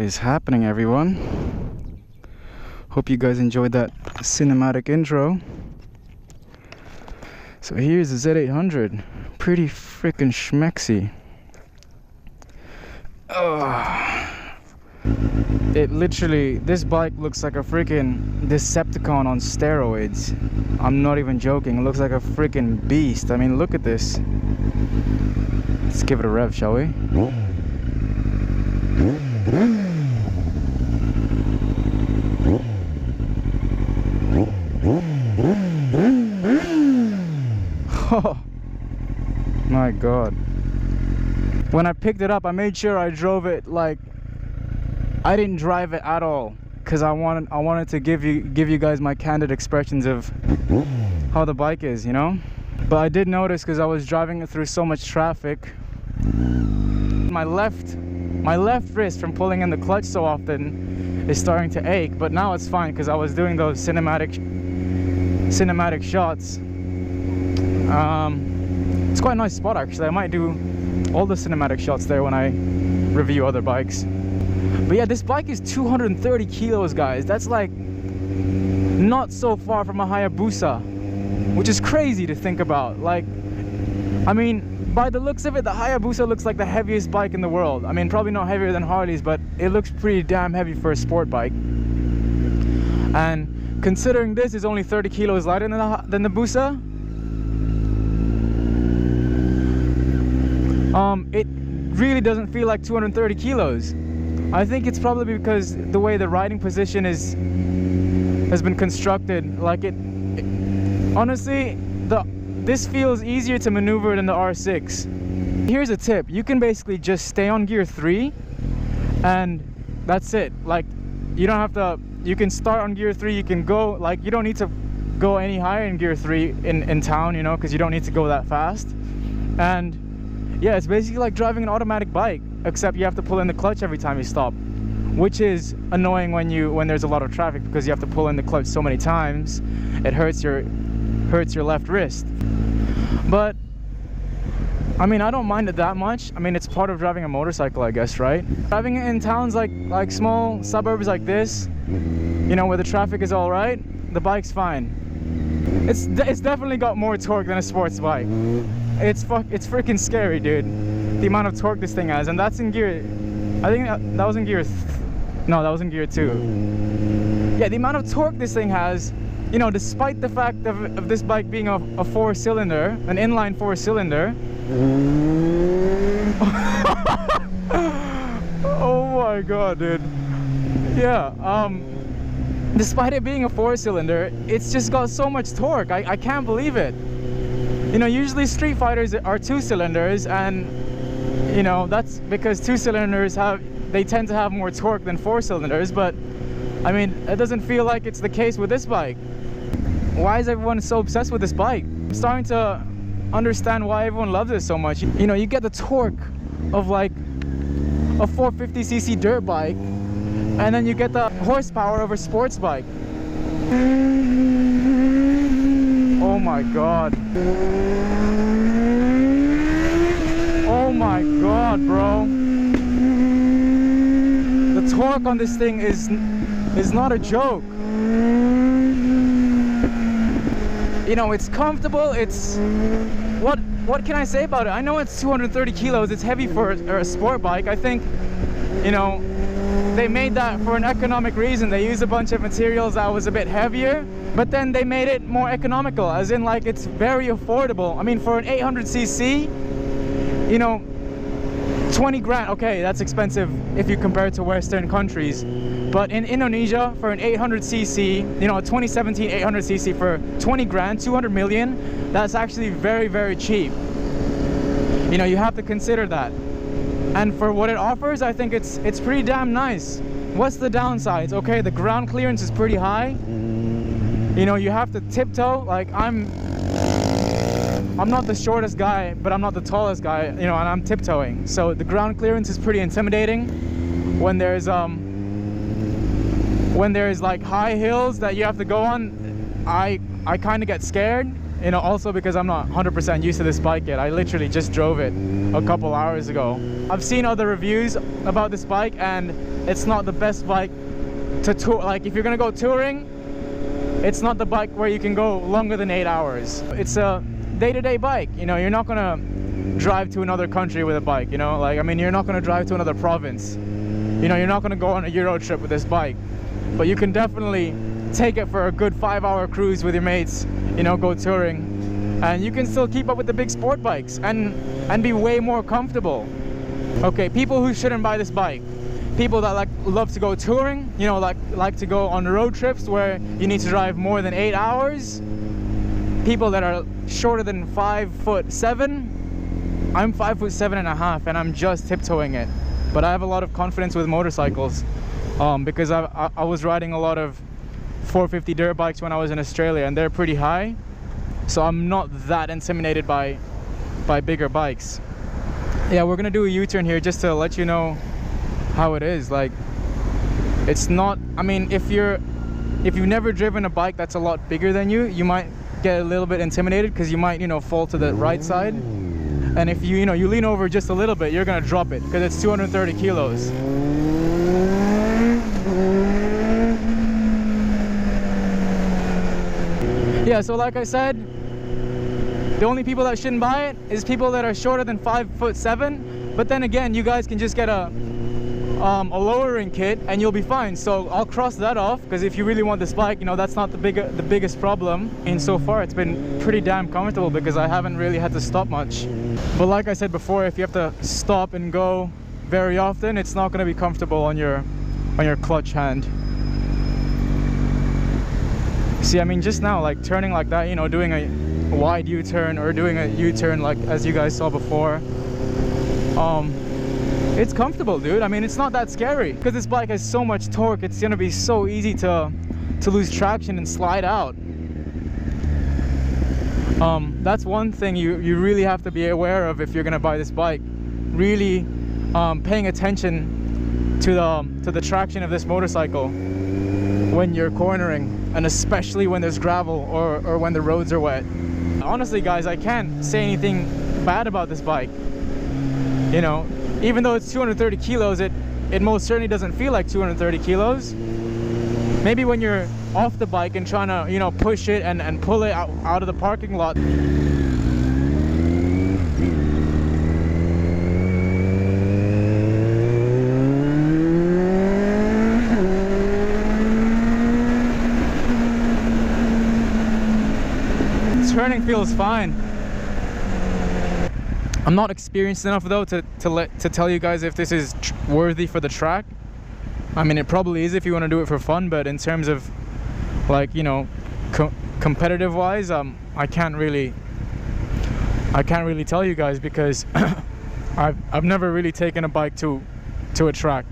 is happening, everyone? Hope you guys enjoyed that cinematic intro. So here's the Z800. Pretty freaking schmexy. It literally, this bike looks like a freaking Decepticon on steroids. I'm not even joking. It looks like a freaking beast. I mean, look at this. Let's give it a rev, shall we? Oh my god. When I picked it up, I made sure I drove it like I didn't drive it at all, because I wanted to give you guys my candid expressions of how the bike is, you know. But I did notice, because I was driving it through so much traffic, my left wrist from pulling in the clutch so often is starting to ache. But now it's fine, because I was doing those cinematic shots. It's quite a nice spot, actually. I might do all the cinematic shots there when I review other bikes. But yeah, this bike is 230 kilos, guys. That's like not so far from a Hayabusa, which is crazy to think about. Like, I mean, by the looks of it, the Hayabusa looks like the heaviest bike in the world. I mean, probably not heavier than Harley's, but it looks pretty damn heavy for a sport bike. And considering this is only 30 kilos lighter than the Busa, it really doesn't feel like 230 kilos. I think it's probably because the way the riding position has been constructed. Like honestly, this feels easier to maneuver than the R6. Here's a tip: you can basically just stay on gear 3, and that's it. Like, you don't have to. You can start on gear 3. You can go, like, you don't need to go any higher in gear 3 in town, you know, because you don't need to go that fast. And yeah, it's basically like driving an automatic bike, except you have to pull in the clutch every time you stop, which is annoying when there's a lot of traffic, because you have to pull in the clutch so many times. It hurts your left wrist. But I mean, I don't mind it that much. I mean, it's part of driving a motorcycle, I guess, right? Driving it in towns like small suburbs like this, you know, where the traffic is all right, the bike's fine. It's definitely got more torque than a sports bike. It's freaking scary, dude, the amount of torque this thing has. And that's in gear, I think that was in gear no, that was in gear 2. Yeah, the amount of torque this thing has, you know, despite the fact of this bike being a 4-cylinder, an inline 4-cylinder. Oh my god, dude. Yeah, despite it being a 4-cylinder, it's just got so much torque. I can't believe it. You know, usually street fighters are 2-cylinders, and you know, that's because 2-cylinders tend to have more torque than 4-cylinders. But I mean, it doesn't feel like it's the case with this bike. Why is everyone so obsessed with this bike? I'm starting to understand why everyone loves it so much. You know, you get the torque of like a 450cc dirt bike, and then you get the horsepower of a sports bike. Oh my god. Oh my god, bro. The torque on this thing is not a joke. You know, it's comfortable. It's what can I say about it? I know it's 230 kilos. It's heavy for a sport bike. I think, you know, they made that for an economic reason. They used a bunch of materials that was a bit heavier, but then they made it more economical, as in, like, it's very affordable. I mean, for an 800cc, you know, 20 grand, okay, that's expensive if you compare it to Western countries. But in Indonesia, for an 800cc, you know, a 2017 800cc for 20 grand, 200 million, that's actually very, very cheap. You know, you have to consider that. And for what it offers, I think it's pretty damn nice. What's the downsides? Okay, the ground clearance is pretty high. You know, you have to tiptoe. Like, I'm not the shortest guy, but I'm not the tallest guy, you know, and I'm tiptoeing. So the ground clearance is pretty intimidating. When there's like high hills that you have to go on, I kind of get scared. You know, also because I'm not 100% used to this bike yet. I literally just drove it a couple hours ago. I've seen other reviews about this bike, and it's not the best bike to tour. Like if you're gonna go touring, it's not the bike where you can go longer than 8 hours. It's a day-to-day bike. You know, you're not gonna drive to another country with a bike, you know, like I mean, you're not gonna drive to another province. You know, you're not gonna go on a Euro trip with this bike, but you can definitely take it for a good 5-hour cruise with your mates, you know, go touring, and you can still keep up with the big sport bikes and be way more comfortable. Okay, people who shouldn't buy this bike: people that love to go touring, you know, like to go on road trips where you need to drive more than 8 hours. People that are shorter than 5'7". I'm 5'7.5", and I'm just tiptoeing it. But I have a lot of confidence with motorcycles because I was riding a lot of 450 dirt bikes when I was in Australia, and they're pretty high, so I'm not that intimidated by bigger bikes. Yeah, we're gonna do a U-turn here just to let you know how it is. Like, it's not, I mean, if you've never driven a bike that's a lot bigger than you, you might get a little bit intimidated because you might, you know, fall to the right side. And if you lean over just a little bit, you're gonna drop it because it's 230 kilos. Yeah, so like I said, the only people that shouldn't buy it is people that are shorter than 5'7". But then again, you guys can just get a lowering kit and you'll be fine. So I'll cross that off, because if you really want this bike, you know, that's not the biggest problem. And so far it's been pretty damn comfortable because I haven't really had to stop much. But like I said before, if you have to stop and go very often, it's not going to be comfortable on your clutch hand. See, I mean, just now, like turning like that, you know, doing a wide U-turn or doing a U-turn like as you guys saw before, it's comfortable, dude. I mean, it's not that scary because this bike has so much torque. It's gonna be so easy to lose traction and slide out. That's one thing you really have to be aware of if you're gonna buy this bike. Really paying attention to the traction of this motorcycle when you're cornering, and especially when there's gravel or when the roads are wet. Honestly, guys, I can't say anything bad about this bike. You know, even though it's 230 kilos, it most certainly doesn't feel like 230 kilos. Maybe when you're off the bike and trying to, you know, push it and pull it out of the parking lot. Turning feels fine. I'm not experienced enough though to tell you guys if this is worthy for the track. I mean, it probably is if you want to do it for fun, but in terms of, like, you know, competitive wise, I can't really tell you guys because I've never really taken a bike to a track,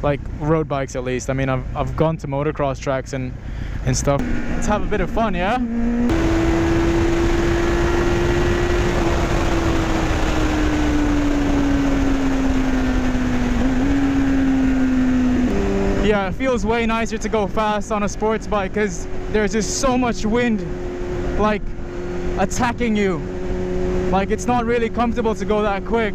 like road bikes at least. I mean, I've gone to motocross tracks and stuff. Let's have a bit of fun, yeah? Yeah, it feels way nicer to go fast on a sports bike because there's just so much wind, like, attacking you. Like, it's not really comfortable to go that quick.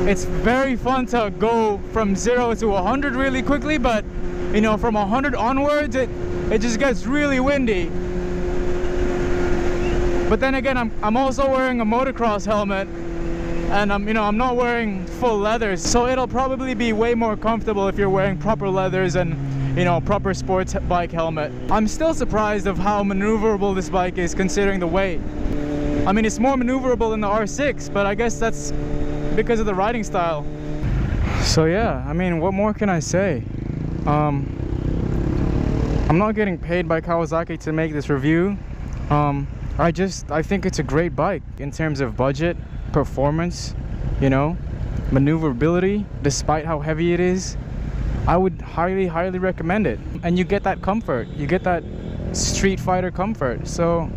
It's very fun to go from 0 to 100 really quickly, but, you know, from 100 onwards, it just gets really windy. But then again, I'm also wearing a motocross helmet, and I'm not wearing full leathers, so it'll probably be way more comfortable if you're wearing proper leathers and, you know, proper sports bike helmet. I'm still surprised of how maneuverable this bike is considering the weight. I mean, it's more maneuverable than the R6, but I guess that's because of the riding style. So yeah, I mean, what more can I say? I'm not getting paid by Kawasaki to make this review. I think it's a great bike in terms of budget, performance, you know, maneuverability. Despite how heavy it is, I would highly recommend it. And you get that comfort, you get that Street Fighter comfort, so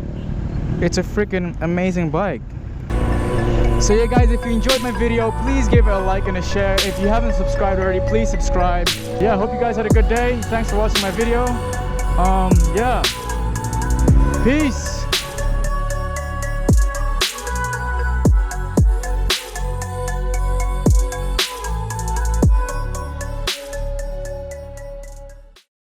it's a freaking amazing bike. So yeah guys, if you enjoyed my video, please give it a like and a share. If you haven't subscribed already, please subscribe. Yeah, I hope you guys had a good day. Thanks for watching my video. Yeah, peace.